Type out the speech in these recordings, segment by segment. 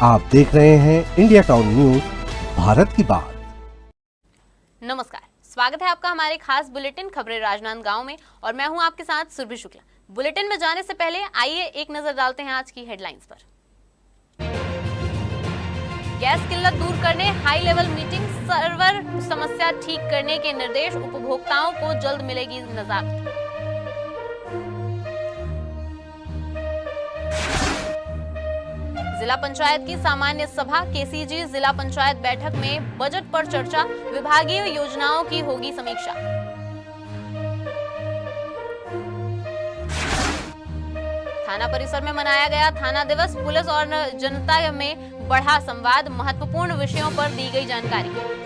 आप देख रहे हैं इंडिया टाउन न्यूज, भारत की बात। नमस्कार, स्वागत है आपका हमारे खास बुलेटिन खबरें राजनांदगांव में और मैं हूं आपके साथ सुरभि शुक्ला। बुलेटिन में जाने से पहले आइए एक नजर डालते हैं आज की हेडलाइंस पर। गैस किल्लत दूर करने हाई लेवल मीटिंग, सर्वर समस्या ठीक करने के निर्देश, उपभोक्ताओं को जल्द मिलेगी नजाकत। जिला पंचायत की सामान्य सभा, केसीजी जिला पंचायत बैठक में बजट पर चर्चा, विभागीय योजनाओं की होगी समीक्षा। थाना परिसर में मनाया गया थाना दिवस, पुलिस और जनता में बढ़ा संवाद, महत्वपूर्ण विषयों पर दी गई जानकारी।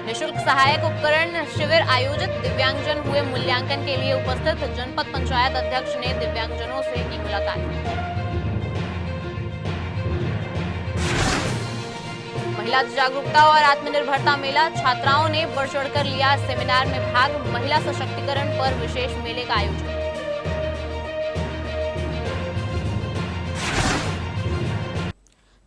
निःशुल्क सहायक उपकरण शिविर आयोजित, दिव्यांगजन हुए मूल्यांकन के लिए उपस्थित, जनपद पंचायत अध्यक्ष ने दिव्यांगजनों से की मुलाकात। महिला जागरूकता और आत्मनिर्भरता मेला, छात्राओं ने बढ़ चढ़कर लिया सेमिनार में भाग, महिला सशक्तिकरण पर विशेष मेले का आयोजन।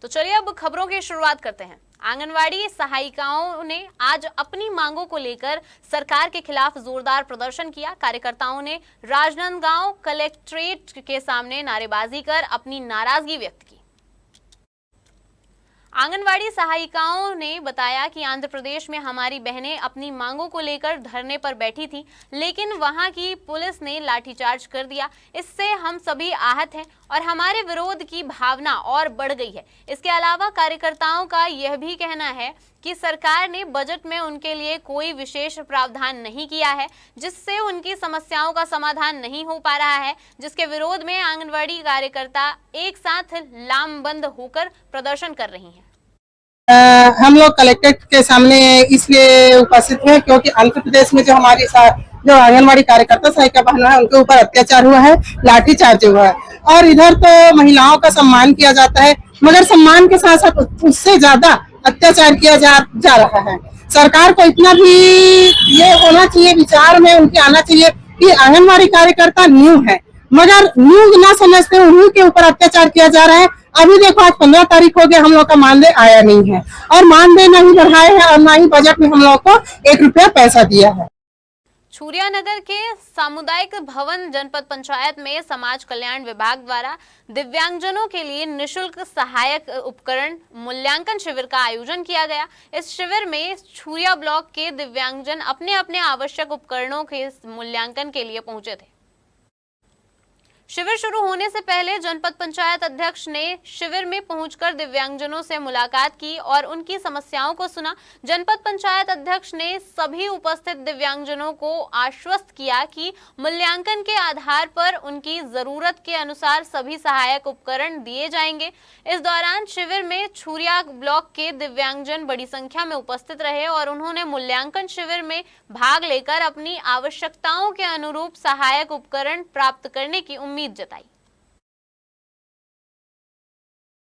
तो चलिए अब खबरों की शुरुआत करते हैं। आंगनवाड़ी सहायिकाओं ने आज अपनी मांगों को लेकर सरकार के खिलाफ जोरदार प्रदर्शन किया। कार्यकर्ताओं ने राजनांदगांव कलेक्ट्रेट के सामने नारेबाजी कर अपनी नाराजगी व्यक्त की। आंगनवाड़ी सहायिकाओं ने बताया कि आंध्र प्रदेश में हमारी बहनें अपनी मांगों को लेकर धरने पर बैठी थी, लेकिन वहां की पुलिस ने लाठीचार्ज कर दिया। इससे हम सभी आहत हैं और हमारे विरोध की भावना और बढ़ गई है। इसके अलावा कार्यकर्ताओं का यह भी कहना है कि सरकार ने बजट में उनके लिए कोई विशेष प्रावधान नहीं किया है, जिससे उनकी समस्याओं का समाधान नहीं हो पा रहा है, जिसके विरोध में आंगनवाड़ी कार्यकर्ता एक साथ लामबंद होकर प्रदर्शन कर रही हैं। हम लोग कलेक्ट्रेट के सामने इसलिए उपस्थित हैं क्योंकि आंध्र प्रदेश में जो हमारी जो आंगनवाड़ी कार्यकर्ता सहायिका बहन है उनके ऊपर अत्याचार हुआ है, लाठीचार्ज हुआ है और इधर तो महिलाओं का सम्मान किया जाता है, मगर सम्मान के साथ साथ उससे ज्यादा अत्याचार किया जा रहा है। सरकार को इतना भी ये होना चाहिए, विचार में उनके आना चाहिए कि आंगनबाड़ी कार्यकर्ता न्यू है, मगर न्यू ना समझते उन्हीं के ऊपर अत्याचार किया जा रहा है। अभी देखो आज 15 तारीख हो गया, हम लोग का मानदेय आया नहीं है और मानदेय नहीं बढ़ाए हैं और ना ही बजट में हम लोग को 1 रुपया पैसा दिया है। छुरियानगर के सामुदायिक भवन जनपद पंचायत में समाज कल्याण विभाग द्वारा दिव्यांगजनों के लिए निःशुल्क सहायक उपकरण मूल्यांकन शिविर का आयोजन किया गया। इस शिविर में छुरिया ब्लॉक के दिव्यांगजन अपने अपने आवश्यक उपकरणों के मूल्यांकन के लिए पहुंचे थे। शिविर शुरू होने से पहले जनपद पंचायत अध्यक्ष ने शिविर में पहुंचकर दिव्यांगजनों से मुलाकात की और उनकी समस्याओं को सुना। जनपद पंचायत अध्यक्ष ने सभी उपस्थित दिव्यांगजनों को आश्वस्त किया कि मूल्यांकन के आधार पर उनकी जरूरत के अनुसार सभी सहायक उपकरण दिए जाएंगे। इस दौरान शिविर में छुरिया ब्लॉक के दिव्यांगजन बड़ी संख्या में उपस्थित रहे और उन्होंने मूल्यांकन शिविर में भाग लेकर अपनी आवश्यकताओं के अनुरूप सहायक उपकरण प्राप्त करने की उम्मीद जताई।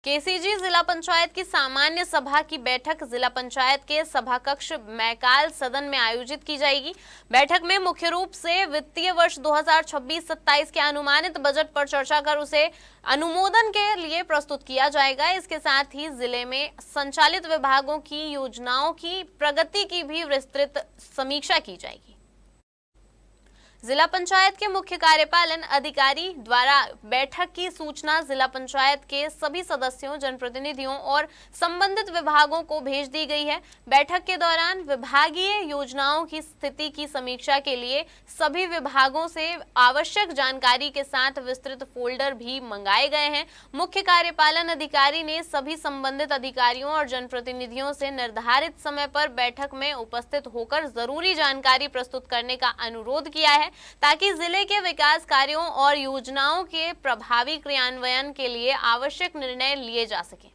केसीजी जिला पंचायत की सामान्य सभा की बैठक जिला पंचायत के सभा कक्ष मैकाल सदन में आयोजित की जाएगी। बैठक में मुख्य रूप से वित्तीय वर्ष 2026-27 के अनुमानित बजट पर चर्चा कर उसे अनुमोदन के लिए प्रस्तुत किया जाएगा। इसके साथ ही जिले में संचालित विभागों की योजनाओं की प्रगति की भी विस्तृत समीक्षा की जाएगी। जिला पंचायत के मुख्य कार्यपालन अधिकारी द्वारा बैठक की सूचना जिला पंचायत के सभी सदस्यों, जनप्रतिनिधियों और संबंधित विभागों को भेज दी गई है। बैठक के दौरान विभागीय योजनाओं की स्थिति की समीक्षा के लिए सभी विभागों से आवश्यक जानकारी के साथ विस्तृत फोल्डर भी मंगाए गए हैं। मुख्य कार्यपालन अधिकारी ने सभी संबंधित अधिकारियों और जनप्रतिनिधियों से निर्धारित समय पर बैठक में उपस्थित होकर जरूरी जानकारी प्रस्तुत करने का अनुरोध किया है, ताकि जिले के विकास कार्यों और योजनाओं के प्रभावी क्रियान्वयन के लिए आवश्यक निर्णय लिए जा सकें।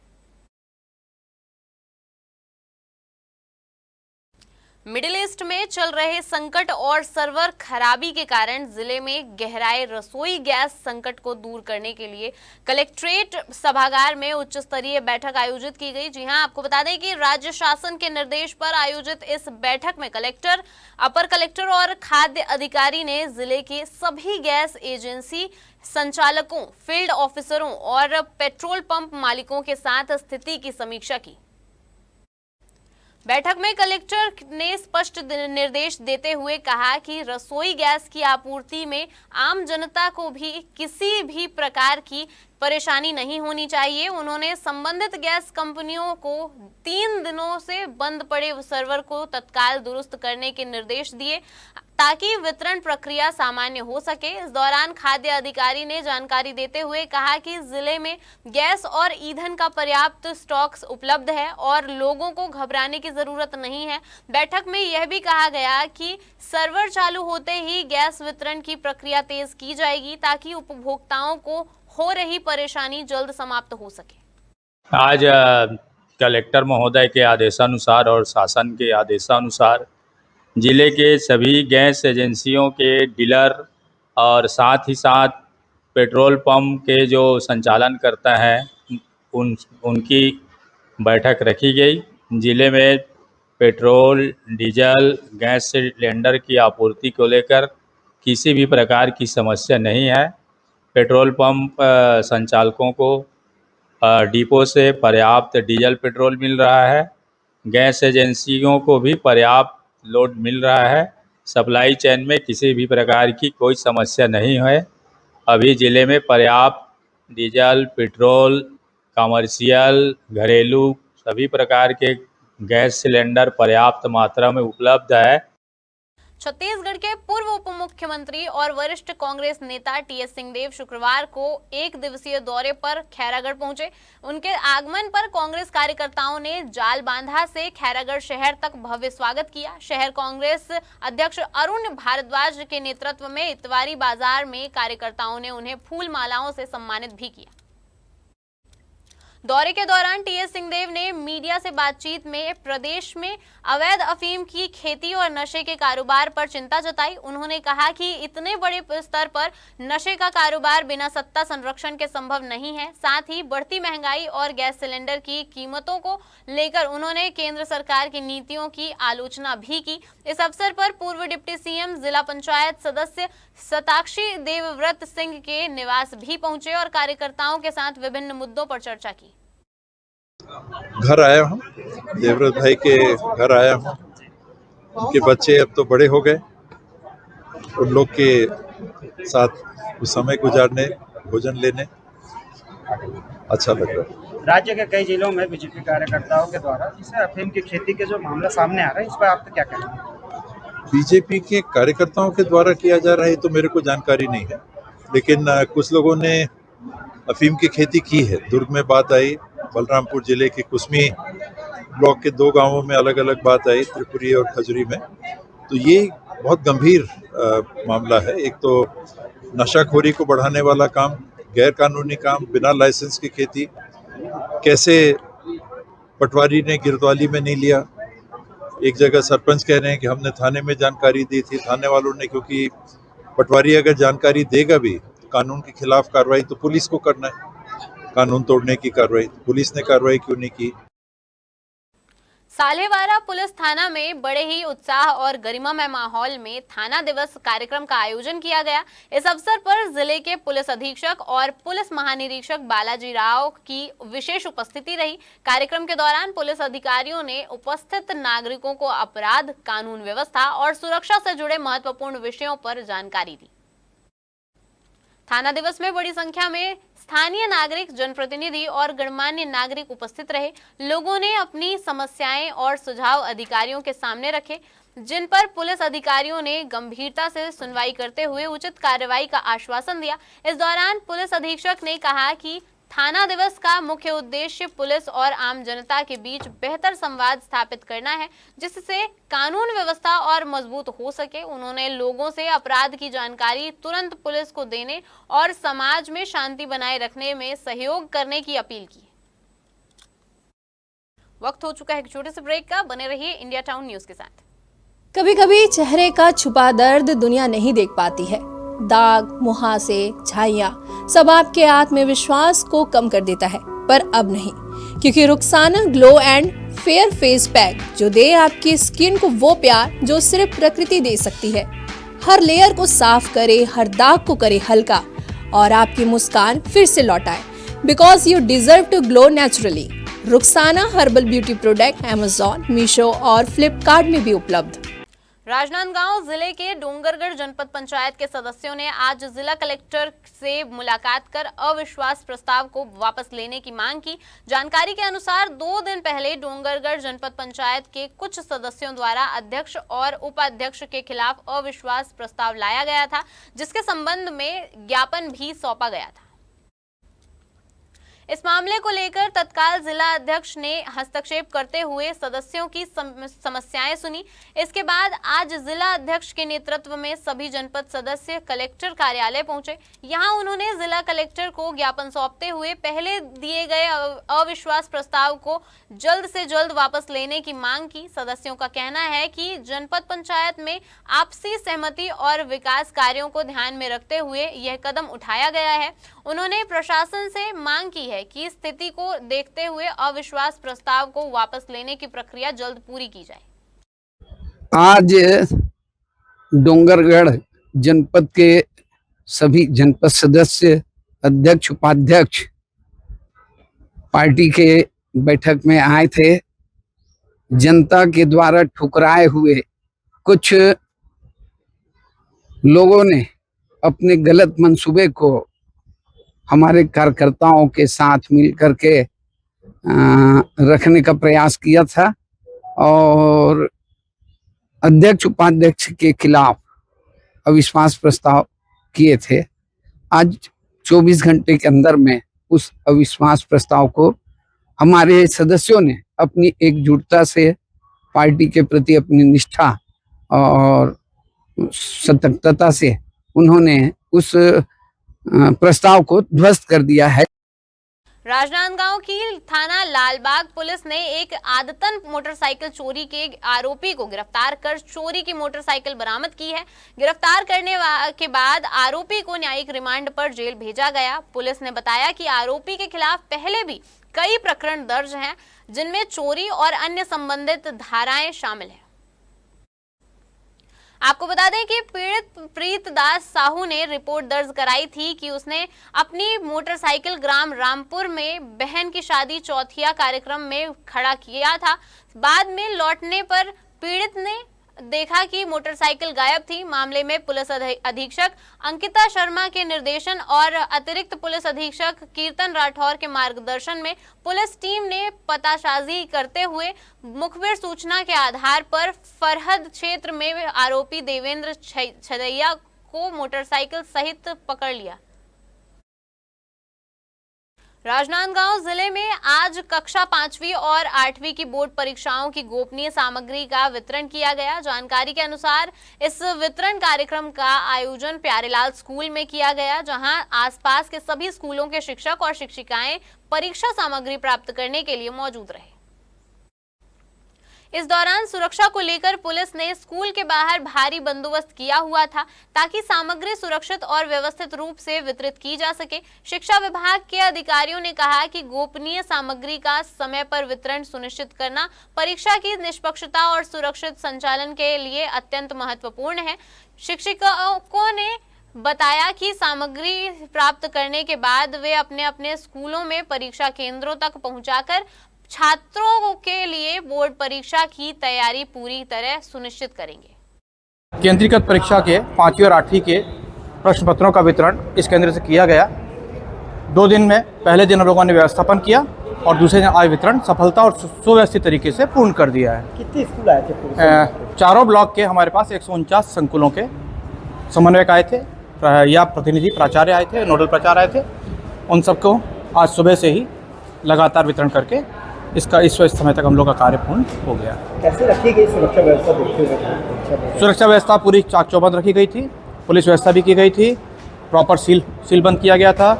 मिडिल ईस्ट में चल रहे संकट और सर्वर खराबी के कारण जिले में गहराए रसोई गैस संकट को दूर करने के लिए कलेक्ट्रेट सभागार में उच्च स्तरीय बैठक आयोजित की गई। जी हां, आपको बता दें कि राज्य शासन के निर्देश पर आयोजित इस बैठक में कलेक्टर, अपर कलेक्टर और खाद्य अधिकारी ने जिले के सभी गैस एजेंसी संचालकों, फील्ड ऑफिसरों और पेट्रोल पंप मालिकों के साथ स्थिति की समीक्षा की। बैठक में कलेक्टर ने स्पष्ट निर्देश देते हुए कहा कि रसोई गैस की आपूर्ति में आम जनता को भी किसी भी प्रकार की परेशानी नहीं होनी चाहिए। उन्होंने संबंधित गैस कंपनियों को 3 दिनों से बंद पड़े सर्वर को तत्काल दुरुस्त करने के निर्देश दिए ताकि वितरण प्रक्रिया सामान्य हो सके। इस दौरान खाद्य अधिकारी ने जानकारी देते हुए कहा कि जिले में गैस और ईंधन का पर्याप्त स्टॉक्स उपलब्ध है और लोगों को घबराने की जरूरत नहीं है। बैठक में यह भी कहा गया कि सर्वर चालू होते ही गैस वितरण की प्रक्रिया तेज की जाएगी ताकि उपभोक्ताओं को हो रही परेशानी जल्द समाप्त हो सके। आज कलेक्टर महोदय के आदेशानुसार और शासन के आदेशानुसार जिले के सभी गैस एजेंसियों के डीलर और साथ ही साथ पेट्रोल पंप के जो संचालन करता है उनकी बैठक रखी गई। जिले में पेट्रोल, डीजल, गैस सिलेंडर की आपूर्ति को लेकर किसी भी प्रकार की समस्या नहीं है। पेट्रोल पंप संचालकों को डिपो से पर्याप्त डीजल पेट्रोल मिल रहा है। गैस एजेंसियों को भी पर्याप्त लोड मिल रहा है। सप्लाई चेन में किसी भी प्रकार की कोई समस्या नहीं है। अभी ज़िले में पर्याप्त डीजल, पेट्रोल, कमर्शियल, घरेलू सभी प्रकार के गैस सिलेंडर पर्याप्त मात्रा में उपलब्ध है। छत्तीसगढ़ के पूर्व उप मुख्यमंत्री और वरिष्ठ कांग्रेस नेता टीएस सिंहदेव शुक्रवार को 1 दिवसीय दौरे पर खैरागढ़ पहुंचे। उनके आगमन पर कांग्रेस कार्यकर्ताओं ने जाल बांधा से खैरागढ़ शहर तक भव्य स्वागत किया। शहर कांग्रेस अध्यक्ष अरुण भारद्वाज के नेतृत्व में इतवारी बाजार में कार्यकर्ताओं ने उन्हें फूल मालाओं से सम्मानित भी किया। दौरे के दौरान टीएस सिंहदेव ने मीडिया से बातचीत में प्रदेश में अवैध अफीम की खेती और नशे के कारोबार पर चिंता जताई। उन्होंने कहा कि इतने बड़े स्तर पर नशे का कारोबार बिना सत्ता संरक्षण के संभव नहीं है। साथ ही बढ़ती महंगाई और गैस सिलेंडर की कीमतों को लेकर उन्होंने केंद्र सरकार की नीतियों की आलोचना भी की। इस अवसर पर पूर्व डिप्टी सीएम, जिला पंचायत सदस्य सताक्षी देवव्रत सिंह के निवास भी पहुंचे और कार्यकर्ताओं के साथ विभिन्न मुद्दों पर चर्चा की। घर आया हूँ, देवव्रत भाई के घर आया हूँ। उनके बच्चे अब तो बड़े हो गए, उन लोग के साथ कुछ समय गुजारने, भोजन लेने अच्छा लग रहा है। राज्य के कई जिलों में बीजेपी कार्यकर्ताओं के द्वारा जिसे अफीम की खेती के जो मामला सामने आ रहा है, इस पर आपका क्या कहना है? बीजेपी के कार्यकर्ताओं के द्वारा किया जा रहा है तो मेरे को जानकारी नहीं है, लेकिन कुछ लोगों ने अफीम की खेती की है। दुर्ग में बात आई, बलरामपुर जिले के कुसमी ब्लॉक के 2 गांवों में अलग अलग बात आई, त्रिपुरी और खजुरी में। तो ये बहुत गंभीर मामला है। एक तो नशाखोरी को बढ़ाने वाला काम, गैर कानूनी काम, बिना लाइसेंस की खेती, कैसे पटवारी ने गिरदवाली में नहीं लिया। एक जगह सरपंच कह रहे हैं कि हमने थाने में जानकारी दी थी, थाने वालों ने, क्योंकि पटवारी अगर जानकारी देगा भी कानून के खिलाफ कार्रवाई तो पुलिस को करना है, कानून तोड़ने की कार्रवाई। पुलिस ने कार्रवाई क्यों नहीं की? साल्हेवारा पुलिस थाना में बड़े ही उत्साह और गरिमामय माहौल में थाना दिवस कार्यक्रम का आयोजन किया गया। इस अवसर पर जिले के पुलिस अधीक्षक और पुलिस महानिरीक्षक बालाजी राव की विशेष उपस्थिति रही। कार्यक्रम के दौरान पुलिस अधिकारियों ने उपस्थित नागरिकों को अपराध, कानून व्यवस्था और सुरक्षा से जुड़े महत्वपूर्ण विषयों पर जानकारी दी। थाना दिवस में बड़ी संख्या में स्थानीय नागरिक, जनप्रतिनिधि और गणमान्य नागरिक उपस्थित रहे। लोगों ने अपनी समस्याएं और सुझाव अधिकारियों के सामने रखे, जिन पर पुलिस अधिकारियों ने गंभीरता से सुनवाई करते हुए उचित कार्रवाई का आश्वासन दिया। इस दौरान पुलिस अधीक्षक ने कहा कि थाना दिवस का मुख्य उद्देश्य पुलिस और आम जनता के बीच बेहतर संवाद स्थापित करना है, जिससे कानून व्यवस्था और मजबूत हो सके। उन्होंने लोगों से अपराध की जानकारी तुरंत पुलिस को देने और समाज में शांति बनाए रखने में सहयोग करने की अपील की। वक्त हो चुका है एक छोटे से ब्रेक का। बने रहिए इंडिया टाउन न्यूज के साथ। कभी कभी चेहरे का छुपा दर्द दुनिया नहीं देख पाती है। दाग, मुहासे, झाइयाँ सब आपके आत्मविश्वास को कम कर देता है, पर अब नहीं, क्योंकि Rukhsana glow and fair face pack जो दे आपकी स्किन को वो प्यार जो सिर्फ प्रकृति दे सकती है। हर लेयर को साफ करे, हर दाग को करे हल्का और आपकी मुस्कान फिर से लौटाए। Because you deserve to glow naturally. Rukhsana herbal beauty product Amazon, Meesho और फ्लिपकार्ट में भी उपलब्ध। राजनांदगांव जिले के डोंगरगढ़ जनपद पंचायत के सदस्यों ने आज जिला कलेक्टर से मुलाकात कर अविश्वास प्रस्ताव को वापस लेने की मांग की। जानकारी के अनुसार 2 दिन पहले डोंगरगढ़ जनपद पंचायत के कुछ सदस्यों द्वारा अध्यक्ष और उपाध्यक्ष के खिलाफ अविश्वास प्रस्ताव लाया गया था, जिसके संबंध में ज्ञापन भी सौंपा गया था। इस मामले को लेकर तत्काल जिला अध्यक्ष ने हस्तक्षेप करते हुए सदस्यों की समस्याएं सुनी। इसके बाद आज जिला अध्यक्ष के नेतृत्व में सभी जनपद सदस्य कलेक्टर कार्यालय पहुंचे। यहां उन्होंने जिला कलेक्टर को ज्ञापन सौंपते हुए पहले दिए गए अविश्वास प्रस्ताव को जल्द से जल्द वापस लेने की मांग की। सदस्यों का कहना है कि जनपद पंचायत में आपसी सहमति और विकास कार्यों को ध्यान में रखते हुए यह कदम उठाया गया है। उन्होंने प्रशासन से मांग की है कि स्थिति को देखते हुए अविश्वास प्रस्ताव को वापस लेने की प्रक्रिया जल्द पूरी की जाए। आज डोंगरगढ़ जनपद के सभी जनपद सदस्य, अध्यक्ष, उपाध्यक्ष पार्टी के बैठक में आए थे। जनता के द्वारा ठुकराए हुए कुछ लोगों ने अपने गलत मंसूबे को हमारे कार्यकर्ताओं के साथ मिलकर के रखने का प्रयास किया था और अध्यक्ष उपाध्यक्ष के खिलाफ अविश्वास प्रस्ताव किए थे। आज 24 घंटे के अंदर में उस अविश्वास प्रस्ताव को हमारे सदस्यों ने अपनी एकजुटता से, पार्टी के प्रति अपनी निष्ठा और सतर्कता से उन्होंने उस प्रस्ताव को ध्वस्त कर दिया है। राजनांदगांव की थाना लालबाग पुलिस ने एक आदतन मोटरसाइकिल चोरी के आरोपी को गिरफ्तार कर चोरी की मोटरसाइकिल बरामद की है। गिरफ्तार करने के बाद आरोपी को न्यायिक रिमांड पर जेल भेजा गया। पुलिस ने बताया कि आरोपी के खिलाफ पहले भी कई प्रकरण दर्ज हैं, जिनमें चोरी और अन्य संबंधित धाराएं शामिल हैं। आपको बता दें कि पीड़ित प्रीतदास साहू ने रिपोर्ट दर्ज कराई थी कि उसने अपनी मोटरसाइकिल ग्राम रामपुर में बहन की शादी चौथिया कार्यक्रम में खड़ा किया था। बाद में लौटने पर पीड़ित ने देखा कि मोटरसाइकिल गायब थी। मामले में पुलिस अधीक्षक अंकिता शर्मा के निर्देशन और अतिरिक्त पुलिस अधीक्षक कीर्तन राठौर के मार्गदर्शन में पुलिस टीम ने पताशाजी करते हुए मुखबिर सूचना के आधार पर फरहद क्षेत्र में आरोपी देवेंद्र छदैया को मोटरसाइकिल सहित पकड़ लिया। राजनांदगांव जिले में आज कक्षा 5वीं और 8वीं की बोर्ड परीक्षाओं की गोपनीय सामग्री का वितरण किया गया। जानकारी के अनुसार इस वितरण कार्यक्रम का आयोजन प्यारेलाल स्कूल में किया गया, जहां आसपास के सभी स्कूलों के शिक्षक और शिक्षिकाएं परीक्षा सामग्री प्राप्त करने के लिए मौजूद रहे। इस दौरान सुरक्षा को लेकर पुलिस ने स्कूल के बाहर भारी बंदोबस्त किया हुआ था, ताकि सामग्री सुरक्षित और व्यवस्थित रूप से वितरित की जा सके। शिक्षा विभाग के अधिकारियों ने कहा कि गोपनीय सामग्री का समय पर वितरण सुनिश्चित करना परीक्षा की निष्पक्षता और सुरक्षित संचालन के लिए अत्यंत महत्वपूर्ण है। शिक्षकों ने बताया कि सामग्री प्राप्त करने के बाद वे अपने अपने स्कूलों में परीक्षा केंद्रों तक पहुंचाकर छात्रों के लिए बोर्ड परीक्षा की तैयारी पूरी तरह सुनिश्चित करेंगे। केंद्रीकृत परीक्षा के 5वीं और 8वीं के प्रश्न पत्रों का वितरण इस केंद्र से किया गया। 2 दिन में पहले दिन हम लोगों ने व्यवस्थापन किया और दूसरे दिन आज वितरण सफलता और सुव्यवस्थित तरीके से पूर्ण कर दिया है। कितने स्कूल आए थे? चारों ब्लॉक के हमारे पास 149 संकुलों के समन्वयक आए थे या प्रतिनिधि प्राचार्य आए थे, नोडल प्राचार्य आए थे। उन सबको आज सुबह से ही लगातार वितरण करके इसका इस समय तक हम लोग का कार्य पूर्ण हो गया। कैसे रखी गई सुरक्षा व्यवस्था देखते हुए? सुरक्षा व्यवस्था पूरी चाक चौबंद रखी गई थी, पुलिस व्यवस्था भी की गई थी, प्रॉपर सील बंद किया गया था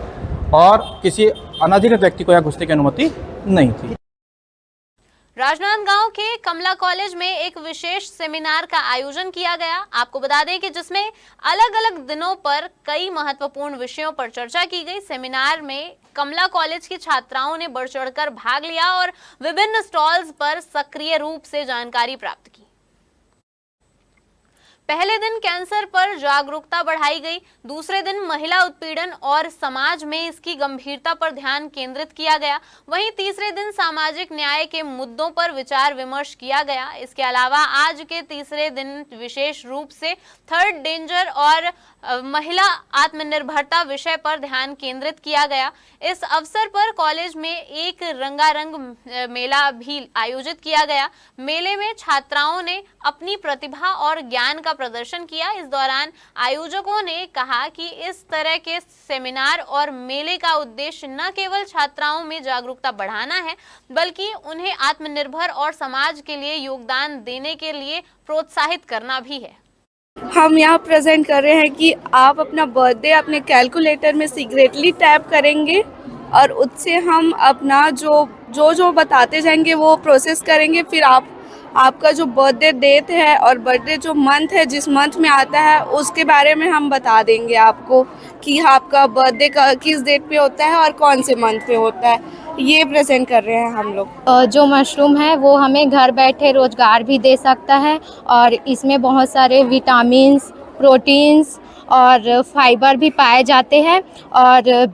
और किसी अनाधिकृत व्यक्ति को यहाँ घुसने की अनुमति नहीं थी। राजनांदगांव के कमला कॉलेज में एक विशेष सेमिनार का आयोजन किया गया। आपको बता दें कि जिसमें अलग अलग दिनों पर कई महत्वपूर्ण विषयों पर चर्चा की गई। सेमिनार में कमला कॉलेज की छात्राओं ने बढ़ चढ़कर भाग लिया और विभिन्न स्टॉल्स पर सक्रिय रूप से जानकारी प्राप्त की। पहले दिन कैंसर पर जागरूकता बढ़ाई गई। दूसरे दिन महिला उत्पीड़न और समाज में इसकी गंभीरता पर ध्यान केंद्रित किया गया। वहीं तीसरे दिन सामाजिक न्याय के मुद्दों पर विचार विमर्श किया गया। इसके अलावा आज के तीसरे दिन विशेष रूप से थर्ड डेंजर और महिला आत्मनिर्भरता विषय पर ध्यान केंद्रित किया गया। इस अवसर पर कॉलेज में एक रंगारंग मेला भी आयोजित किया गया। मेले में छात्राओं ने अपनी प्रतिभा और ज्ञान का प्रदर्शन किया। इस दौरान आयोजकों ने कहा कि इस तरह के सेमिनार और मेले का उद्देश्य न केवल छात्राओं में जागरूकता बढ़ाना है, बल्कि उन्हें आत्मनिर्भर और समाज के लिए योगदान देने के लिए प्रोत्साहित करना भी है। हम यहाँ प्रेजेंट कर रहे हैं कि आप अपना बर्थडे अपने कैलकुलेटर में सीक्रेटली टैप करेंगे और उससे हम अपना जो बताते जाएंगे वो प्रोसेस करेंगे। फिर आपका जो बर्थडे डेट है और बर्थडे जो मंथ है, जिस मंथ में आता है, उसके बारे में हम बता देंगे आपको कि आपका बर्थडे का किस डेट पे होता है और कौन से मंथ पे होता है। ये प्रेजेंट कर रहे हैं हम लोग। जो मशरूम है वो हमें घर बैठे रोजगार भी दे सकता है और इसमें बहुत सारे विटामिन्स, प्रोटीन्स और फाइबर भी पाए जाते हैं और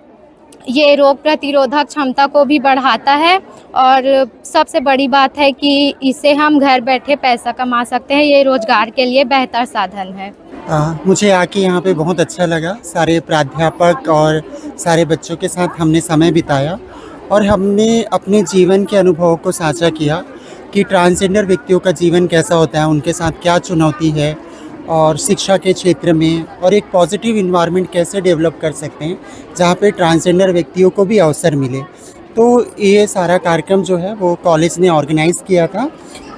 ये रोग प्रतिरोधक क्षमता को भी बढ़ाता है और सबसे बड़ी बात है कि इससे हम घर बैठे पैसा कमा सकते हैं। ये रोजगार के लिए बेहतर साधन है। मुझे आके यहाँ पे बहुत अच्छा लगा। सारे प्राध्यापक और सारे बच्चों के साथ हमने समय बिताया और हमने अपने जीवन के अनुभवों को साझा किया कि ट्रांसजेंडर व्यक्तियों का जीवन कैसा होता है, उनके साथ क्या चुनौती है और शिक्षा के क्षेत्र में और एक पॉजिटिव इन्वायरमेंट कैसे डेवलप कर सकते हैं जहाँ पे ट्रांसजेंडर व्यक्तियों को भी अवसर मिले। तो ये सारा कार्यक्रम जो है वो कॉलेज ने ऑर्गेनाइज़ किया था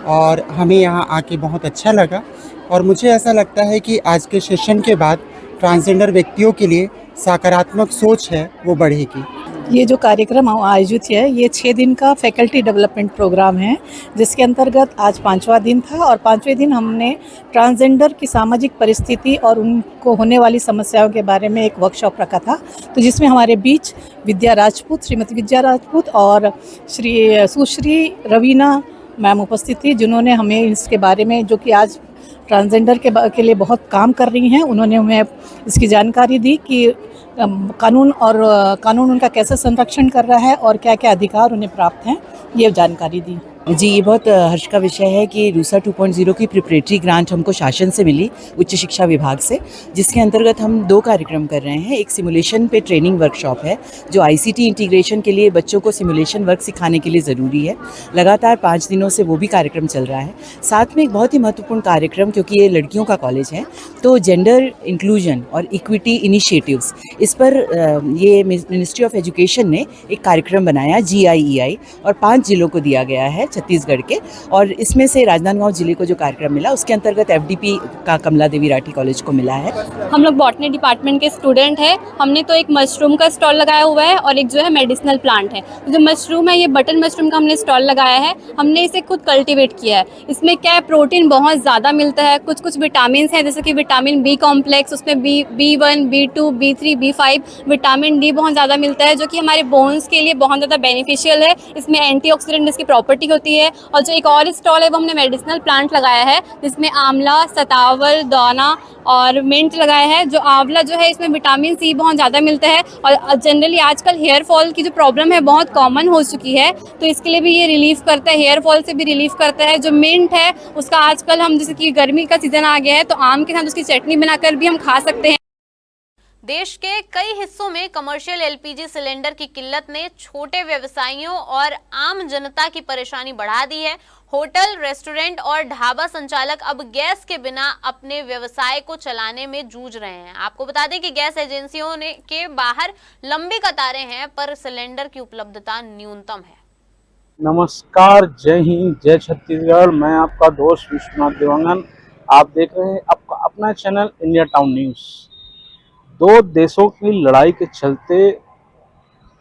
और हमें यहाँ आके बहुत अच्छा लगा और मुझे ऐसा लगता है कि आज के सेशन के बाद ट्रांसजेंडर व्यक्तियों के लिए सकारात्मक सोच है वो बढ़ेगी। ये जो कार्यक्रम आयोजित है ये 6 दिन का फैकल्टी डेवलपमेंट प्रोग्राम है, जिसके अंतर्गत आज 5वां दिन था और 5वें दिन हमने ट्रांसजेंडर की सामाजिक परिस्थिति और उनको होने वाली समस्याओं के बारे में एक वर्कशॉप रखा था। तो जिसमें हमारे बीच श्रीमती विद्या राजपूत और सुश्री रवीना मैम उपस्थित थी, जिन्होंने हमें इसके बारे में, जो कि आज ट्रांसजेंडर के लिए बहुत काम कर रही हैं, उन्होंने हमें इसकी जानकारी दी कि कानून उनका कैसे संरक्षण कर रहा है और क्या क्या अधिकार उन्हें प्राप्त हैं, ये जानकारी दी। जी, ये बहुत हर्ष का विषय है कि रूसा 2.0 की प्रिपरेटरी ग्रांट हमको शासन से मिली, उच्च शिक्षा विभाग से, जिसके अंतर्गत हम 2 कार्यक्रम कर रहे हैं। एक सिमुलेशन पे ट्रेनिंग वर्कशॉप है जो आईसीटी इंटीग्रेशन के लिए बच्चों को सिमुलेशन वर्क सिखाने के लिए ज़रूरी है। लगातार 5 दिनों से वो भी कार्यक्रम चल रहा है। साथ में एक बहुत ही महत्वपूर्ण कार्यक्रम, क्योंकि ये लड़कियों का कॉलेज है, तो जेंडर इंक्लूजन और इक्विटी इनिशिएटिव्स, इस पर ये मिनिस्ट्री ऑफ एजुकेशन ने एक कार्यक्रम बनाया GIEI और 5 जिलों को दिया गया है छत्तीसगढ़ के, और इसमें से राजनांदगांव जिले को जो कार्यक्रम मिला उसके अंतर्गत FDP का कमला देवी राठी कॉलेज को मिला है। हम लोग बॉटनी डिपार्टमेंट के स्टूडेंट हैं। हमने तो एक मशरूम का स्टॉल लगाया हुआ है और एक जो है मेडिसिनल प्लांट है। जो मशरूम है, ये बटन मशरूम का हमने स्टॉल लगाया है। हमने इसे खुद कल्टीवेट किया है। इसमें क्या है, प्रोटीन बहुत ज़्यादा मिलता है, कुछ विटामिन हैं, जैसे कि विटामिन B कॉम्प्लेक्स, उसमें B1, B2, B3, B5, vitamin D बहुत ज़्यादा मिलता है, जो कि हमारे बोन्स के लिए बहुत ज़्यादा बेनिफिशियल है। इसमें एंटीऑक्सीडेंट इसकी प्रॉपर्टी होती है। और जो एक और स्टॉल है वो हमने मेडिसिनल प्लांट लगाया है, जिसमें आंवला, सतावल, दाना और मिंट लगाया है। जो आंवला जो है, इसमें विटामिन C बहुत ज़्यादा मिलता है और जनरली आजकल हेयर फॉल की जो प्रॉब्लम है बहुत कॉमन हो चुकी है, तो इसके लिए भी ये रिलीफ करता है, हेयर फॉल से भी रिलीफ करता है। जो मिंट है उसका आजकल हम, जैसे कि गर्मी का सीज़न आ गया है, तो आम के साथ उसकी चटनी बनाकर भी हम खा सकते हैं। देश के कई हिस्सों में कमर्शियल LPG सिलेंडर की किल्लत ने छोटे व्यवसायियों और आम जनता की परेशानी बढ़ा दी है। होटल, रेस्टोरेंट और ढाबा संचालक अब गैस के बिना अपने व्यवसाय को चलाने में जूझ रहे हैं। आपको बता दें कि गैस एजेंसियों के बाहर लंबी कतारें हैं, पर सिलेंडर की उपलब्धता न्यूनतम है। नमस्कार, जय हिंद, जय छत्तीसगढ़। मैं आपका दोस्त विश्वनाथ देवांगन। आप देख रहे हैं आपका अपना चैनल इंडिया टाउन न्यूज़। 2 देशों की लड़ाई के चलते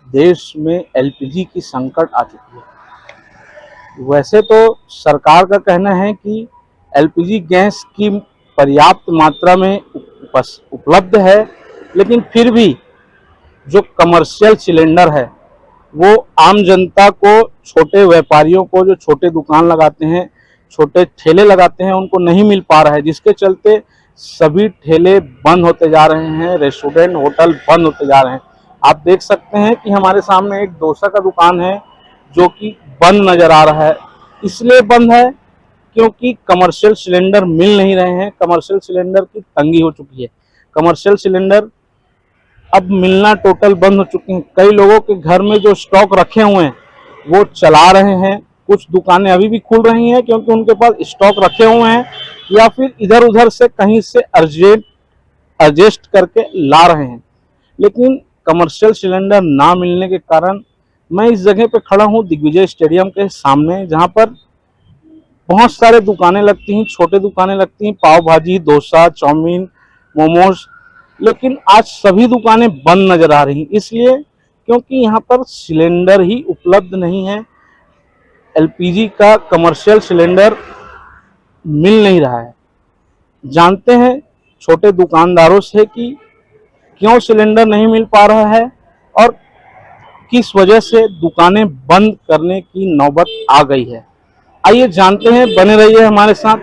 देश में LPG की संकट आ चुकी है। वैसे तो सरकार का कहना है कि एलपीजी गैस की पर्याप्त मात्रा में उपलब्ध है, लेकिन फिर भी जो कमर्शियल सिलेंडर है वो आम जनता को, छोटे व्यापारियों को, जो छोटे दुकान लगाते हैं, छोटे ठेले लगाते हैं, उनको नहीं मिल पा रहा है, जिसके चलते सभी ठेले बंद होते जा रहे हैं, रेस्टोरेंट होटल बंद होते जा रहे हैं। आप देख सकते हैं कि हमारे सामने एक डोसा का दुकान है जो कि बंद नजर आ रहा है। इसलिए बंद है क्योंकि कमर्शियल सिलेंडर मिल नहीं रहे हैं, कमर्शियल सिलेंडर की तंगी हो चुकी है। कमर्शियल सिलेंडर अब मिलना टोटल बंद हो चुके हैं। कई लोगों के घर में जो स्टॉक रखे हुए हैं वो चला रहे हैं, कुछ दुकानें अभी भी खुल रही हैं क्योंकि उनके पास स्टॉक रखे हुए हैं, या फिर इधर उधर से कहीं से एडजस्ट करके ला रहे हैं। लेकिन कमर्शियल सिलेंडर ना मिलने के कारण मैं इस जगह पे खड़ा हूँ, दिग्विजय स्टेडियम के सामने, जहाँ पर बहुत सारे दुकानें लगती हैं, छोटे दुकानें लगती हैं, पाव भाजी, डोसा, चाउमीन, मोमोज, लेकिन आज सभी दुकानें बंद नजर आ रही। इसलिए क्योंकि यहाँ पर सिलेंडर ही उपलब्ध नहीं है, एलपीजी का कमर्शियल सिलेंडर मिल नहीं रहा है। जानते हैं छोटे दुकानदारों से कि क्यों सिलेंडर नहीं मिल पा रहा है और किस वजह से दुकानें बंद करने की नौबत आ गई है। आइए जानते हैं, बने रहिए हमारे साथ।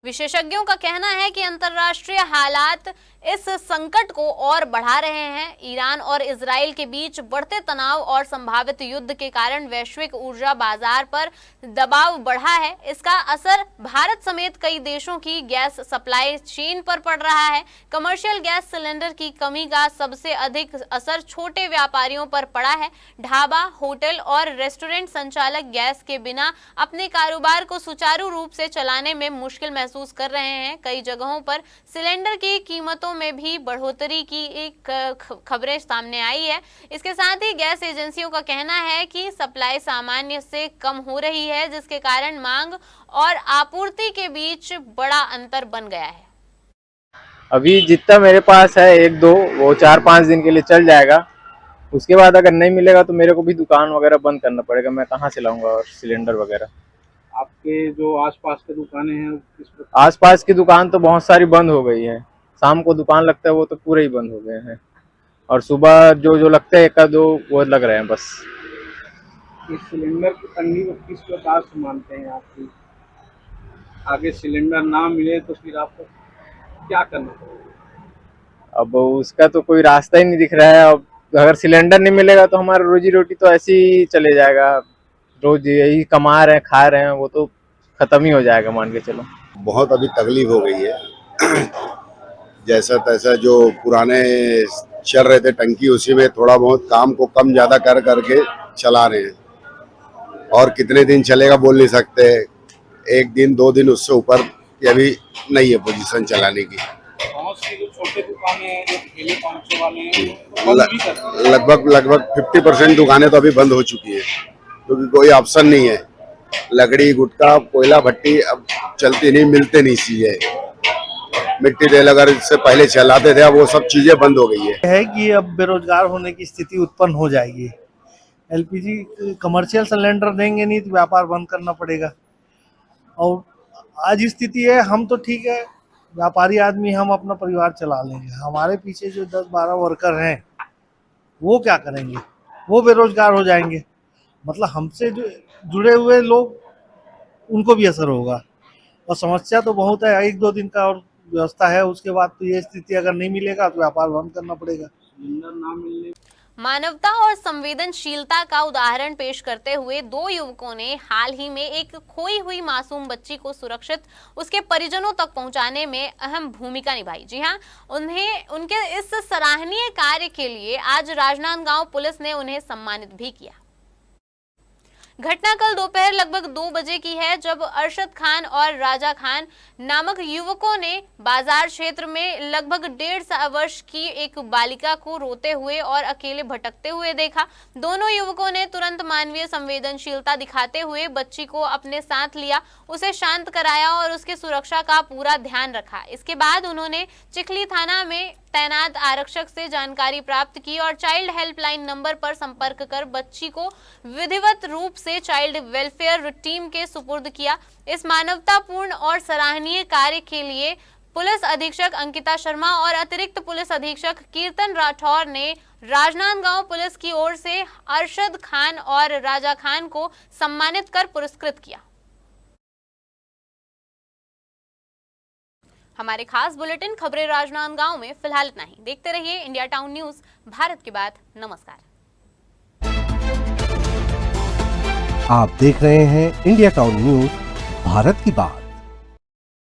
विशेषज्ञों का कहना है कि अंतर्राष्ट्रीय हालात इस संकट को और बढ़ा रहे हैं। ईरान और इजराइल के बीच बढ़ते तनाव और संभावित युद्ध के कारण वैश्विक ऊर्जा बाजार पर दबाव बढ़ा है। इसका असर भारत समेत कई देशों की गैस सप्लाई चेन पर पड़ रहा है। कमर्शियल गैस सिलेंडर की कमी का सबसे अधिक असर छोटे व्यापारियों पर पड़ा है। ढाबा, होटल और रेस्टोरेंट संचालक गैस के बिना अपने कारोबार को सुचारू रूप से चलाने में मुश्किल महसूस कर रहे हैं। कई जगहों पर सिलेंडर की कीमतों में भी बढ़ोतरी की एक खबरें सामने आई है। इसके साथ ही गैस एजेंसियों का कहना है कि सप्लाई सामान्य से कम हो रही है, जिसके कारण मांग और आपूर्ति के बीच बड़ा अंतर बन गया है। अभी जितना मेरे पास है 1-2 वो 4-5 दिन के लिए चल जाएगा। उसके बाद अगर नहीं मिलेगा तो मेरे को भी दुकान वगैरह बंद करना पड़ेगा। मैं कहाँ से लाऊंगा और सिलेंडर वगैरह। आपके जो आसपास के दुकानें हैं, आसपास की दुकान तो बहुत सारी बंद हो गई है। शाम को दुकान लगता है वो तो पूरे ही बंद हो गए हैं, और सुबह जो लगते हैं 1-2 वो लग रहे हैं बस। इस सिलेंडर की तंगी को किस प्रकार से मानते हैं आपकी? आगे सिलेंडर ना मिले तो फिर आपको क्या करना पड़ेगा? अब उसका तो कोई रास्ता ही नहीं दिख रहा है। अब अगर सिलेंडर नहीं मिलेगा तो हमारा रोजी रोटी तो ऐसे ही चले जाएगा। रोज यही कमा रहे हैं, खा रहे हैं, वो तो खत्म ही हो जाएगा, मान के चलो। बहुत अभी तकलीफ हो गई है। जैसा तैसा जो पुराने चल रहे थे टंकी, उसी में थोड़ा बहुत काम को कम ज़्यादा कर करके चला रहे हैं। और कितने दिन चलेगा बोल नहीं सकते। 1 दिन 2 दिन उससे ऊपर अभी नहीं है पोजीशन चलाने की। बहुत सी जो छोटे दुकानें हैं, जो ठेले 500 वाले हैं, लगभग 50% दुकानें तो अभी बंद हो चुकी है, क्योंकि कोई ऑप्शन नहीं है। लकड़ी, गुटखा, कोयला, भट्टी अब चलती नहीं, मिलते नहीं चीजें। मिट्टी तेल अगर इससे पहले चलाते थे, अब वो सब चीजें बंद हो गई है कि अब बेरोजगार होने की स्थिति उत्पन्न हो जाएगी। एलपीजी कमर्शियल सिलेंडर देंगे नहीं तो व्यापार बंद करना पड़ेगा। और आज स्थिति है, हम तो ठीक है व्यापारी आदमी, हम अपना परिवार चला लेंगे। हमारे पीछे जो 10-12 वर्कर हैं वो क्या करेंगे? वो बेरोजगार हो जाएंगे। मतलब हमसे जो जुड़े हुए लोग, उनको भी असर होगा। और समस्या तो बहुत है। 1-2 दिन का और व्यवस्था है, उसके बाद तो ये स्थिति अगर नहीं मिलेगा तो व्यापार बंद करना पड़ेगा। मानवता और संवेदनशीलता का उदाहरण पेश करते हुए 2 युवकों ने हाल ही में एक खोई हुई मासूम बच्ची को सुरक्षित उसके परिजनों तक पहुंचाने में अहम भूमिका निभाई। जी हां, उनके इस सराहनीय कार्य के लिए आज राजनांदगांव पुलिस ने उन्हें सम्मानित भी किया। घटना कल दोपहर लगभग 2 बजे की है, जब अरशद खान और राजा खान नामक युवकों ने बाजार क्षेत्र में लगभग 1.5 वर्ष की एक बालिका को रोते हुए और अकेले भटकते हुए देखा। दोनों युवकों ने तुरंत मानवीय संवेदनशीलता दिखाते हुए बच्ची को अपने साथ लिया, उसे शांत कराया और उसकी सुरक्षा का पूरा ध्यान रखा। इसके बाद उन्होंने चिखली थाना में तैनात आरक्षक से जानकारी प्राप्त की और चाइल्ड हेल्पलाइन नंबर पर संपर्क कर बच्ची को विधिवत रूप से चाइल्ड वेलफेयर टीम के सुपुर्द किया। इस मानवतापूर्ण और सराहनीय कार्य के लिए पुलिस अधीक्षक अंकिता शर्मा और अतिरिक्त पुलिस अधीक्षक कीर्तन राठौर ने राजनांदगांव पुलिस की ओर से अरशद खान और राजा खान को सम्मानित कर पुरस्कृत किया। हमारे खास बुलेटिन खबरें राजनांदगांव में फिलहाल इतना ही। देखते रहिए इंडिया टाउन न्यूज, भारत की बात। नमस्कार। आप देख रहे हैं इंडिया टाउन न्यूज, भारत की बात।